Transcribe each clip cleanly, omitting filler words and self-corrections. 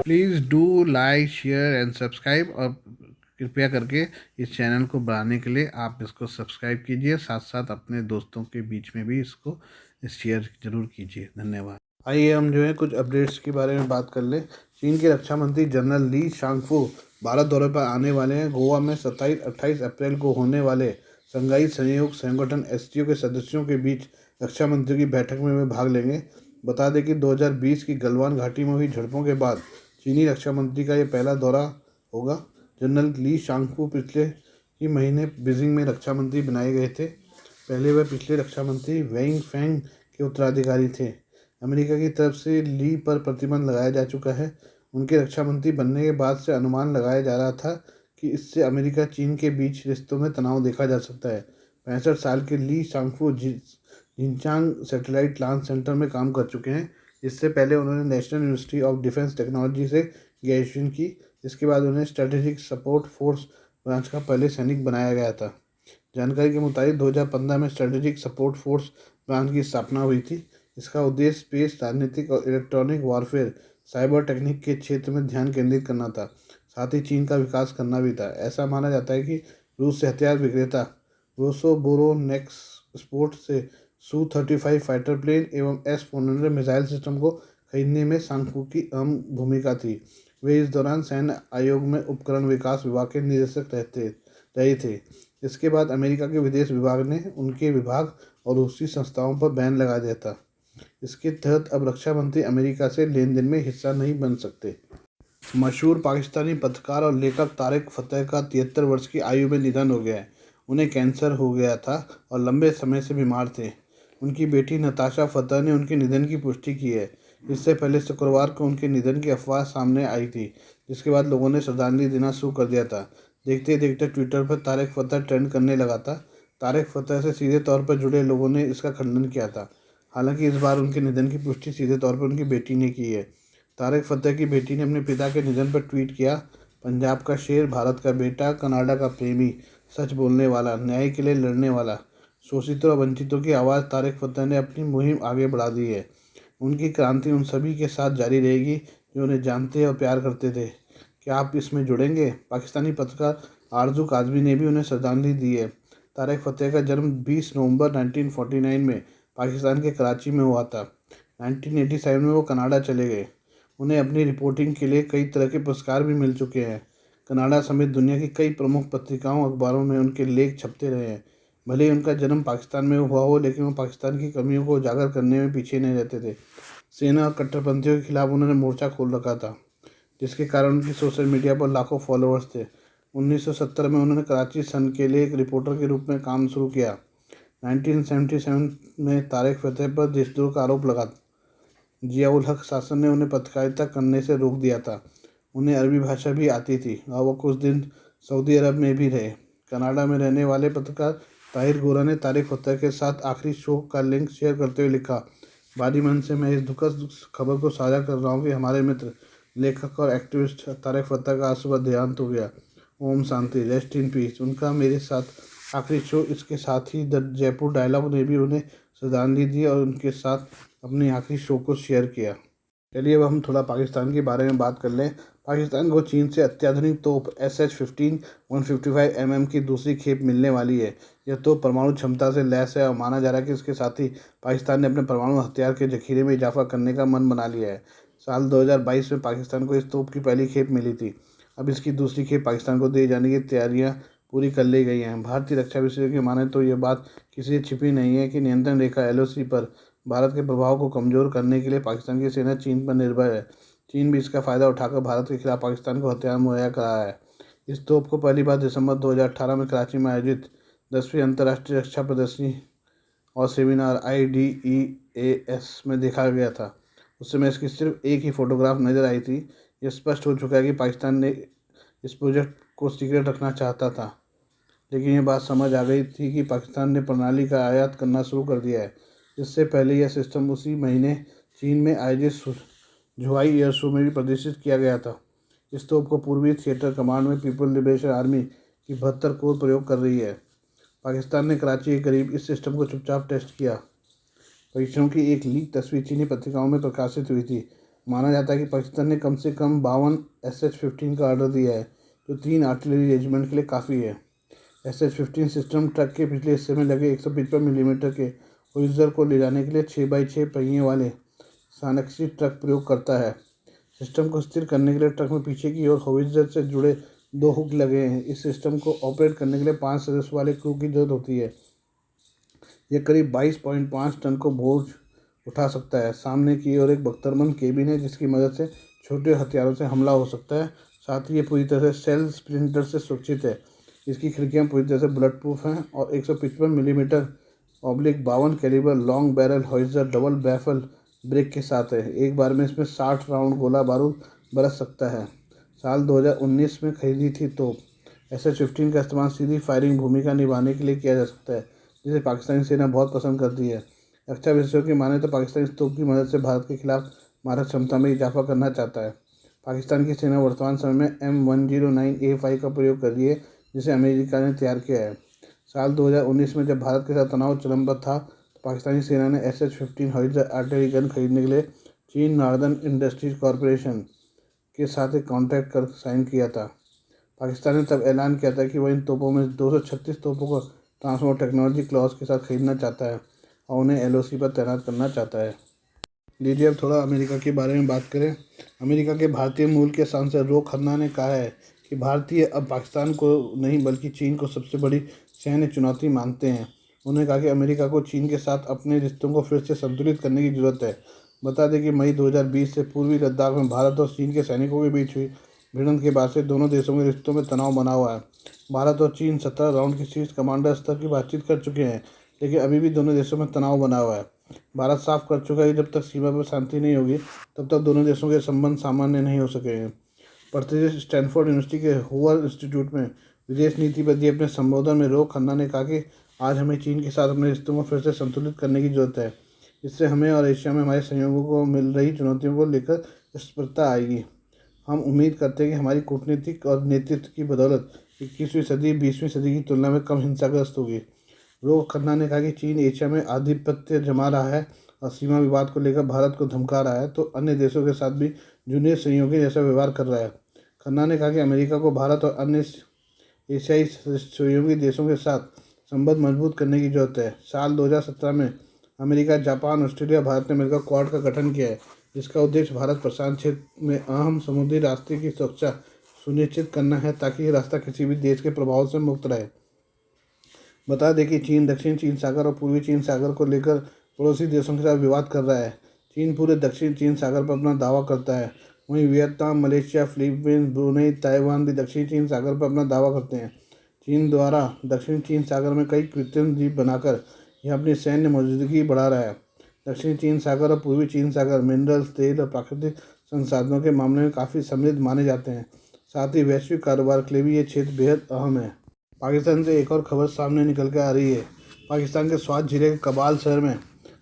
Please do like share and subscribe, और कृपया करके इस चैनल को बढ़ाने के लिए आप इसको सब्सक्राइब कीजिए, साथ साथ अपने दोस्तों के बीच में भी इसको शेयर जरूर कीजिए। धन्यवाद। आइए हम जो है कुछ अपडेट्स के बारे में बात कर लें। चीन के रक्षा मंत्री जनरल ली शांगफू भारत दौरे पर आने वाले हैं। गोवा में 27-28 अप्रैल को होने वाले शंघाई सहयोग संगठन एससीओ के सदस्यों के बीच रक्षा मंत्री की बैठक में वे भाग लेंगे। बता दें कि 2020 की गलवान घाटी में हुई झड़पों के बाद चीनी रक्षा मंत्री का यह पहला दौरा होगा। जनरल ली शांगफू पिछले ही महीने बीजिंग में रक्षा मंत्री बनाए गए थे। पहले वह पिछले रक्षा मंत्री वेंग फेंग के उत्तराधिकारी थे। अमेरिका की तरफ से ली पर प्रतिबंध लगाया जा चुका है। उनके रक्षा मंत्री बनने के बाद से अनुमान लगाया जा रहा था कि इससे अमेरिका चीन के बीच रिश्तों में तनाव देखा जा सकता है। 65 साल के Li Shangfu जिनचांग satellite launch centre में काम कर चुके हैं। इससे पहले उन्होंने national university of defence technology से ग्रेजुएशन की। इसके बाद उन्हें स्ट्रेटेजिक सपोर्ट फोर्स ब्रांच का पहले सैनिक बनाया गया था। जानकारी के मुताबिक 2015 में स्ट्रेटेजिक सपोर्ट फोर्स ब्रांच की स्थापना हुई थी। इसका उद्देश्य स्पेस, राजनीतिक और इलेक्ट्रॉनिक वॉरफेयर, साइबर टेक्निक के क्षेत्र में ध्यान केंद्रित करना था। साथ ही चीन का विकास करना भी था। ऐसा माना जाता है कि रूस से हथियार विक्रेता रोसोबोरोनेक्स स्पोर्ट से Su-35 फाइटर प्लेन एवं S-400 मिसाइल सिस्टम को खरीदने में शांगफू की अहम भूमिका थी। वे इस दौरान सैन्य आयोग में उपकरण विकास विभाग के निदेशक रहे थे। इसके बाद अमेरिका के विदेश विभाग ने उनके विभाग और रूसी संस्थाओं पर बैन लगा दिया था। इसके तहत अब रक्षा मंत्री अमेरिका से लेन देन में हिस्सा नहीं बन सकते। मशहूर पाकिस्तानी पत्रकार और लेखक तारिक फ़तेह का 73 वर्ष की आयु में निधन हो गया है। उन्हें कैंसर हो गया था और लंबे समय से बीमार थे। उनकी बेटी नताशा फ़तेह ने उनके निधन की पुष्टि की है। इससे पहले शुक्रवार को उनके निधन की अफवाह सामने आई थी, जिसके बाद लोगों ने श्रद्धांजलि देना शुरू कर दिया था। देखते देखते ट्विटर पर तारिक फ़तेह ट्रेंड करने लगा था। तारिक फ़तेह से सीधे तौर पर जुड़े लोगों ने इसका खंडन किया था। हालांकि इस बार उनके निधन की पुष्टि सीधे तौर पर उनकी बेटी ने की है। तारिक फ़तेह की बेटी ने अपने पिता के निधन पर ट्वीट किया, पंजाब का शेर, भारत का बेटा, कनाडा का प्रेमी, सच बोलने वाला, न्याय के लिए लड़ने वाला, शोषितों और वंचितों की आवाज़। तारिक फ़तेह ने अपनी मुहिम आगे बढ़ा दी है। उनकी क्रांति उन सभी के साथ जारी रहेगी जो उन्हें जानते और प्यार करते थे। क्या आप इसमें जुड़ेंगे? पाकिस्तानी पत्रकार आरजू काजमी ने भी उन्हें श्रद्धांजलि दी है। तारिक फ़तेह का जन्म 20 नवंबर 1949 में पाकिस्तान के कराची में हुआ था। 1987 में वो कनाडा चले गए। उन्हें अपनी रिपोर्टिंग के लिए कई तरह के पुरस्कार भी मिल चुके हैं। कनाडा समेत दुनिया की कई प्रमुख पत्रिकाओं अखबारों में उनके लेख छपते रहे हैं। भले ही उनका जन्म पाकिस्तान में हुआ हो, लेकिन वो पाकिस्तान की कमियों को उजागर करने में पीछे नहीं रहते थे। सेना और कट्टरपंथियों के खिलाफ उन्होंने मोर्चा खोल रखा था, जिसके कारण उनकी सोशल मीडिया पर लाखों फॉलोअर्स थे। 1970 में उन्होंने कराची सन के लिए एक रिपोर्टर के रूप में काम शुरू किया। 1977 में तारिक फ़तेह पर देशद्रोह का आरोप लगा। जियाउल हक शासन ने उन्हें पत्रकारिता करने से रोक दिया था। उन्हें अरबी भाषा भी आती थी और वो कुछ दिन सऊदी अरब में भी रहे। कनाडा में रहने वाले पत्रकार ताहिर गोरा ने तारिक फ़तेह के साथ आखिरी शो का लिंक शेयर करते हुए लिखा, भारी मन से मैं इस दुखद खबर को साझा कर रहा हूँ कि हमारे मित्र, लेखक और एक्टिविस्ट तारिक फ़तेह का आज सुबह देहांत हो गया। Om Shanti, rest in peace. उनका मेरे साथ आखिरी शो। इसके साथ ही द जयपुर डायलॉग ने भी उन्हें श्रद्धांजलि दी और उनके साथ अपने आखिरी शो को शेयर किया। चलिए अब हम थोड़ा पाकिस्तान के बारे में बात कर लें। पाकिस्तान को चीन से अत्याधुनिक तोप SH-15 155 mm की दूसरी खेप मिलने वाली है। यह तोप परमाणु क्षमता से लैस है और माना जा रहा है कि इसके साथ ही पाकिस्तान ने अपने परमाणु हथियार के जखीरे में इजाफा करने का मन बना लिया है। साल 2022 में पाकिस्तान को इस तोप की पहली खेप मिली थी। अब इसकी दूसरी खेप पाकिस्तान को दिए जाने की तैयारियां पूरी कर ली गई हैं। भारतीय रक्षा विशेषज्ञों की माने तो ये बात किसी से छिपी नहीं है कि नियंत्रण रेखा LOC पर भारत के प्रभाव को कमज़ोर करने के लिए पाकिस्तान की सेना चीन पर निर्भर है। चीन भी इसका फ़ायदा उठाकर भारत के खिलाफ पाकिस्तान को हथियार मुहैया करा रहा है। इस तोप को पहली बार दिसंबर 2018 में कराची में आयोजित 10वीं अंतर्राष्ट्रीय रक्षा प्रदर्शनी और सेमिनार IDEAS में देखा गया था। उस समय इसकी सिर्फ एक ही फोटोग्राफ नज़र आई थी। यह स्पष्ट हो चुका है कि पाकिस्तान ने इस प्रोजेक्ट को सीक्रेट रखना चाहता था, लेकिन यह बात समझ आ गई थी कि पाकिस्तान ने प्रणाली का आयात करना शुरू कर दिया है। इससे पहले यह सिस्टम उसी महीने चीन में आयोजित झुआई एयर शो में भी प्रदर्शित किया गया था। इस तोप को पूर्वी थिएटर कमांड में पीपल लिबरेशन आर्मी की 72 कोर प्रयोग कर रही है। पाकिस्तान ने कराची के करीब इस सिस्टम को चुपचाप टेस्ट किया। परीक्षणों की एक लीक तस्वीर चीनी पत्रिकाओं में प्रकाशित हुई थी। माना जाता है कि पाकिस्तान ने कम से कम 52 SH-15 का ऑर्डर दिया है, जो 3 आर्टिलरी रेजिमेंट के लिए काफ़ी है। SH-15 सिस्टम ट्रक के पिछले हिस्से में लगे 155 मिलीमीटर के होइज़र को ले जाने के लिए 6x6 पहिए वाले सानक्सी ट्रक प्रयोग करता है। सिस्टम को स्थिर करने के लिए ट्रक में पीछे की ओर होवित्ज़र से जुड़े 2 हुक लगे हैं। इस सिस्टम को ऑपरेट करने के लिए 5 सदस्यों वाले क्रू की जरूरत होती है। यह करीब 22.5 टन को बोझ उठा सकता है। सामने की ओर एक बख्तरबंद केबिन है जिसकी मदद से छोटे हथियारों से हमला हो सकता है। साथ ही ये पूरी तरह से सेल स्प्लिंटर से सुरक्षित है। इसकी खिड़कियाँ पूरी तरह से बुलेट प्रूफ हैं और 155 millimetre /52 calibre long barrel howitzer double baffle brake के साथ है। एक बार में इसमें 60 राउंड गोला बारूद बरस सकता है। साल 2019 में खरीदी थी तोप SH-15 का इस्तेमाल सीधी फायरिंग भूमिका निभाने के लिए किया जा सकता है, जिसे पाकिस्तानी सेना बहुत पसंद करती है। रक्षा विशेषज्ञों की माने तो पाकिस्तान इस तोप की मदद से भारत के खिलाफ मारक क्षमता में इजाफा करना चाहता है। पाकिस्तान की सेना वर्तमान समय में M109A5 का प्रयोग कर रही है, जिसे अमेरिका ने तैयार किया है। साल 2019 में जब भारत के साथ तनाव चरम पर था, तो पाकिस्तानी सेना ने SH-15 होवित्ज़र आर्टिलरी गन खरीदने के लिए चीन नॉर्दर्न इंडस्ट्रीज कॉरपोरेशन के साथ एक कॉन्ट्रैक्ट कर साइन किया था। पाकिस्तान ने तब ऐलान किया था कि वह इन तोपों में 236 तोपों को ट्रांसपोर्ट टेक्नोलॉजी क्लॉज के साथ खरीदना चाहता है और उन्हें LOC पर तैनात करना चाहता है। लीजिए अब थोड़ा अमेरिका के बारे में बात करें। अमेरिका के भारतीय मूल के सांसद रो खन्ना ने कहा है कि भारतीय अब पाकिस्तान को नहीं बल्कि चीन को सबसे बड़ी सैन्य चुनौती मानते हैं। उन्होंने कहा कि अमेरिका को चीन के साथ अपने रिश्तों को फिर से संतुलित करने की जरूरत है। बता दें कि मई 2020 से पूर्वी लद्दाख में भारत और चीन के सैनिकों के बीच हुई भिड़ंत के बाद से दोनों देशों के रिश्तों में तनाव बना हुआ है। भारत और चीन 17 राउंड की शीर्ष कमांडर स्तर की बातचीत कर चुके हैं, लेकिन अभी भी दोनों देशों में तनाव बना हुआ है। भारत साफ कर चुका है कि जब तक सीमा पर शांति नहीं होगी, तब तक दोनों देशों के संबंध सामान्य नहीं हो सकेंगे। प्रतिष्ठित स्टैनफोर्ड यूनिवर्सिटी के हूवर इंस्टीट्यूट में विदेश नीति पर दिए अपने संबोधन में रो खन्ना ने कहा कि आज हमें चीन के साथ अपने रिश्तों को फिर से संतुलित करने की जरूरत है। इससे हमें और एशिया में हमारे सहयोगों को मिल रही चुनौतियों को लेकर स्पष्टता आएगी। हम उम्मीद करते हैं कि हमारी कूटनीतिक और नेतृत्व की बदौलत 21वीं सदी 20वीं सदी की तुलना में कम हिंसाग्रस्त होगी। रो खन्ना ने कहा कि चीन एशिया में आधिपत्य जमा रहा है और सीमा विवाद को लेकर भारत को धमका रहा है, तो अन्य देशों के साथ भी जूनियर सहयोगी जैसा व्यवहार कर रहा है। खन्ना ने कहा कि अमेरिका को भारत और अन्य एशियाई सहयोगी देशों के साथ संबंध मजबूत करने की जरूरत है। साल 2017 में अमेरिका, जापान, ऑस्ट्रेलिया, भारत ने मिलकर क्वाड का गठन किया है, जिसका उद्देश्य भारत प्रशांत क्षेत्र में अहम समुद्री रास्ते की सुरक्षा सुनिश्चित करना है, ताकि यह रास्ता किसी भी देश के प्रभाव से मुक्त रहे। बता दें कि चीन दक्षिण चीन सागर और पूर्वी चीन सागर को लेकर पड़ोसी देशों के साथ विवाद कर रहा है। चीन पूरे दक्षिण चीन सागर पर अपना दावा करता है। वहीं Vietnam, Malaysia, Philippines, Brunei, Taiwan भी दक्षिण चीन सागर पर अपना दावा करते हैं। चीन द्वारा दक्षिण चीन सागर में कई कृत्रिम द्वीप बनाकर यह अपनी सैन्य मौजूदगी बढ़ा रहा है। दक्षिण चीन सागर और पूर्वी चीन सागर मिनरल्स, तेल और प्राकृतिक संसाधनों के मामले में काफ़ी समृद्ध माने जाते हैं। साथ ही वैश्विक कारोबार के लिए भी ये क्षेत्र बेहद अहम है। पाकिस्तान से एक और खबर सामने निकल कर आ रही है। पाकिस्तान के स्वात जिले के कबाल शहर में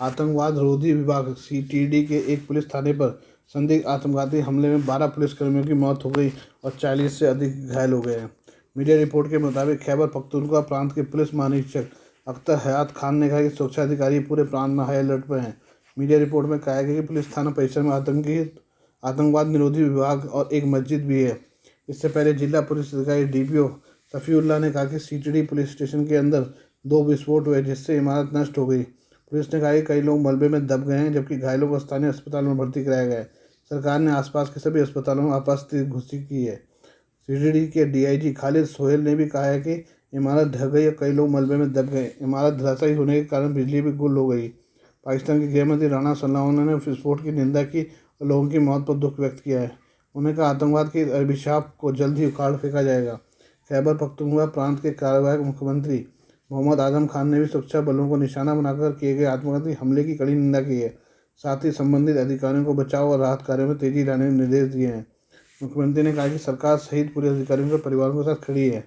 आतंकवाद रोधी विभाग CTD के एक पुलिस थाने पर संदिग्ध आत्मघाती हमले में 12 पुलिसकर्मियों की मौत हो गई और 40 से अधिक घायल हो गए हैं। मीडिया रिपोर्ट के मुताबिक खैबर पख्तूनख्वा प्रांत के पुलिस महानिरीक्षक अख्तर हयात खान ने कहा कि सुरक्षा अधिकारी पूरे प्रांत में हाई अलर्ट पर हैं। मीडिया रिपोर्ट में कहा गया कि पुलिस थाना परिसर में आतंकवाद निरोधी विभाग और एक मस्जिद भी है। इससे पहले जिला पुलिस अधिकारी DPO सफ़ीउल्लाह ने कहा कि CTD पुलिस स्टेशन के अंदर 2 विस्फोट हुए, जिससे इमारत नष्ट हो गई। पुलिस ने कहा कि कई लोग मलबे में दब गए हैं, जबकि घायलों को स्थानीय अस्पताल में भर्ती कराया गया है। सरकार ने आसपास के सभी अस्पतालों में आपात स्थिति घोषित की है। CTD के DIG खालिद सोहेल ने भी कहा है कि इमारत ढह गई और कई लोग मलबे में दब गए। इमारत धराशायी होने के कारण बिजली भी गुल हो गई। पाकिस्तान के गृहमंत्री राणा सलाउद्दीन ने विस्फोट की निंदा की और लोगों की मौत पर दुख व्यक्त किया है। उन्होंने कहा आतंकवाद के अभिशाप को जल्द ही उखाड़ फेंका जाएगा। खैबर पख्तूनख्वा प्रांत के कार्यवाहक मुख्यमंत्री मोहम्मद आजम खान ने भी सुरक्षा बलों को निशाना बनाकर किए गए आत्मघाती हमले की कड़ी निंदा की है। साथ ही संबंधित अधिकारियों को बचाव और राहत कार्यों में तेजी लाने के निर्देश दिए हैं। मुख्यमंत्री ने कहा कि सरकार सहित पूरे अधिकारियों के परिवारों के साथ खड़ी है।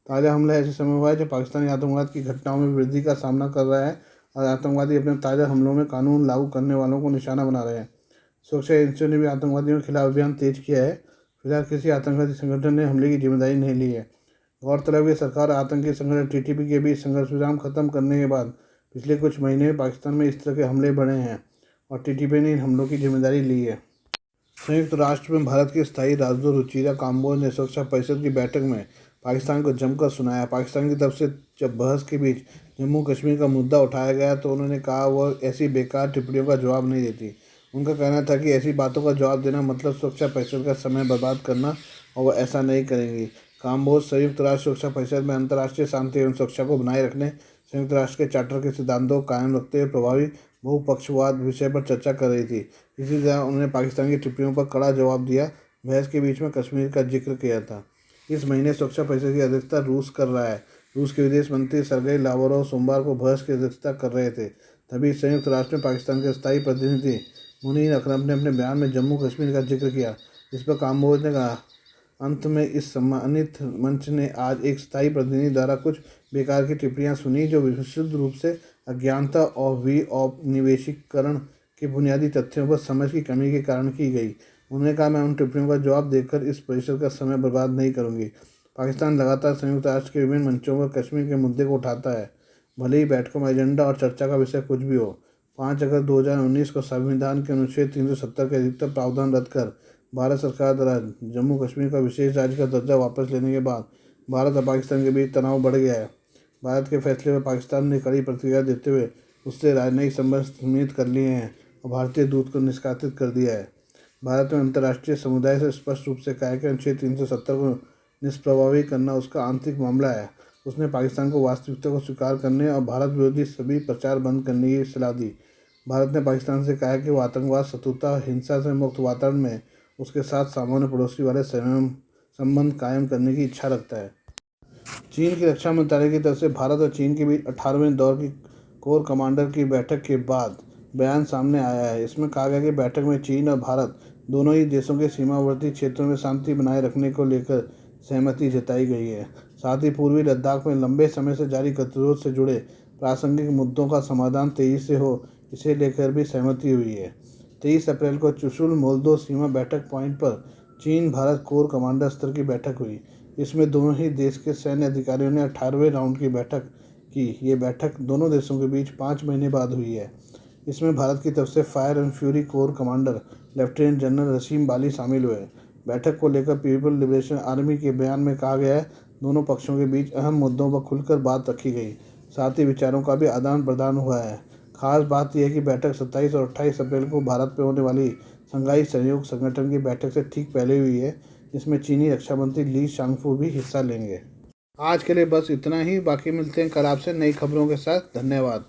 ताज़ा हमला ऐसे समय हुआ है जब पाकिस्तानी आतंकवाद की घटनाओं में वृद्धि का सामना कर रहा है और आतंकवादी अपने ताज़ा हमलों में कानून लागू करने वालों को निशाना बना रहे हैं। सुरक्षा एजेंसियों ने भी आतंकवादियों के खिलाफ अभियान तेज किया है। फिलहाल किसी आतंकवादी संगठन ने हमले की जिम्मेदारी नहीं ली है। गौरतलब है सरकार आतंकी संगठन TTP के बीच संघर्ष विराम खत्म करने के बाद पिछले कुछ महीने में पाकिस्तान में इस तरह के हमले बढ़े हैं और TTP ने इन हमलों की जिम्मेदारी ली है। संयुक्त राष्ट्र में भारत के स्थायी राजदूत रुचिरा काम्बोज ने सुरक्षा परिषद की बैठक में पाकिस्तान को जमकर सुनाया। पाकिस्तान की तरफ से जब बहस के बीच जम्मू कश्मीर का मुद्दा उठाया गया तो उन्होंने कहा वह ऐसी बेकार टिप्पणियों का जवाब नहीं देती। उनका कहना था कि ऐसी बातों का जवाब देना मतलब सुरक्षा परिषद का समय बर्बाद करना, और वह ऐसा नहीं करेंगी। काम्बोज संयुक्त राष्ट्र सुरक्षा परिषद में अंतर्राष्ट्रीय शांति एवं सुरक्षा को बनाए रखने, संयुक्त राष्ट्र के चार्टर के सिद्धांतों को कायम रखते हुए प्रभावी बहुपक्षवाद विषय पर चर्चा कर रही थी। इसी तरह उन्होंने पाकिस्तान की टिप्पणियों पर कड़ा जवाब दिया। बहस के बीच में कश्मीर का जिक्र किया था। इस महीने सुरक्षा परिषद की अध्यक्षता रूस कर रहा है। रूस के विदेश मंत्री सर्गेई लावरोव सोमवार को बहस की अध्यक्षता कर रहे थे। तभी संयुक्त राष्ट्र में पाकिस्तान के स्थायी प्रतिनिधि मुनीर अकरम ने अपने बयान में जम्मू कश्मीर का जिक्र किया। इस पर काम्बोज ने कहा, अंत में इस सम्मानित मंच ने आज एक स्थायी प्रतिनिधि द्वारा कुछ बेकार की टिप्पणियां सुनी जो विशुद्ध रूप से अज्ञानता और विऔपनिवेशीकरण के बुनियादी तथ्यों पर समझ की कमी के कारण की गई। उन्होंने कहा, मैं उन टिप्पणियों का जवाब देकर इस परिषद का समय बर्बाद नहीं करूंगी। पाकिस्तान लगातार संयुक्त राष्ट्र के विभिन्न मंचों पर कश्मीर के मुद्दे को उठाता है, भले ही बैठकों में एजेंडा और चर्चा का विषय कुछ भी हो। 5 अगस्त 2019 को संविधान के अनुच्छेद 370 के अधिकतर प्रावधान रद्द कर भारत सरकार द्वारा जम्मू कश्मीर का विशेष राज्य का दर्जा वापस लेने के बाद भारत और पाकिस्तान के बीच तनाव बढ़ गया है। भारत के फैसले पर पाकिस्तान ने कड़ी प्रतिक्रिया देते हुए उससे राजनयिक संबंध सीमित कर लिए हैं और भारतीय दूत को निष्कासित कर दिया है। भारत ने अंतर्राष्ट्रीय समुदाय से स्पष्ट रूप से कहा है कि अनुच्छेद 370 को निष्प्रभावी करना उसका आंतरिक मामला है। उसने पाकिस्तान को वास्तविकता को स्वीकार करने और भारत विरोधी सभी प्रचार बंद करने की सलाह दी। भारत ने पाकिस्तान से कहा है कि वह आतंकवाद, शत्रुता और हिंसा से मुक्त वातावरण में उसके साथ सामान्य पड़ोसी वाले संबंध कायम करने की इच्छा रखता है। चीन की रक्षा मंत्रालय की तरफ से भारत और चीन के बीच 18वें दौर की कोर कमांडर की बैठक के बाद बयान सामने आया है। इसमें कहा गया कि बैठक में चीन और भारत दोनों ही देशों के सीमावर्ती क्षेत्रों में शांति बनाए रखने को लेकर सहमति जताई गई है। साथ ही पूर्वी लद्दाख में लंबे समय से जारी गतिरोध से जुड़े प्रासंगिक मुद्दों का समाधान तेजी से हो, इसे लेकर भी सहमति हुई है। 23 अप्रैल को चुशुल मोल्दो सीमा बैठक पॉइंट पर चीन भारत कोर कमांडर स्तर की बैठक हुई। इसमें दोनों ही देश के सैन्य अधिकारियों ने 18वें राउंड की बैठक की। ये बैठक दोनों देशों के बीच 5 महीने बाद हुई है। इसमें भारत की तरफ से fire and fury corps commander lieutenant general Rashim Bali शामिल हुए। बैठक को लेकर पीपल लिबरेशन आर्मी के बयान में कहा गया है, दोनों पक्षों के बीच अहम मुद्दों पर खुलकर बात रखी गई, साथ ही विचारों का भी आदान प्रदान हुआ है। खास बात यह है कि बैठक 27 और 28 अप्रैल को भारत में होने वाली शंघाई सहयोग संगठन की बैठक से ठीक पहले हुई है, जिसमें चीनी रक्षा मंत्री ली शांगफू भी हिस्सा लेंगे। आज के लिए बस इतना ही। बाकी मिलते हैं कल आपसे नई खबरों के साथ। धन्यवाद।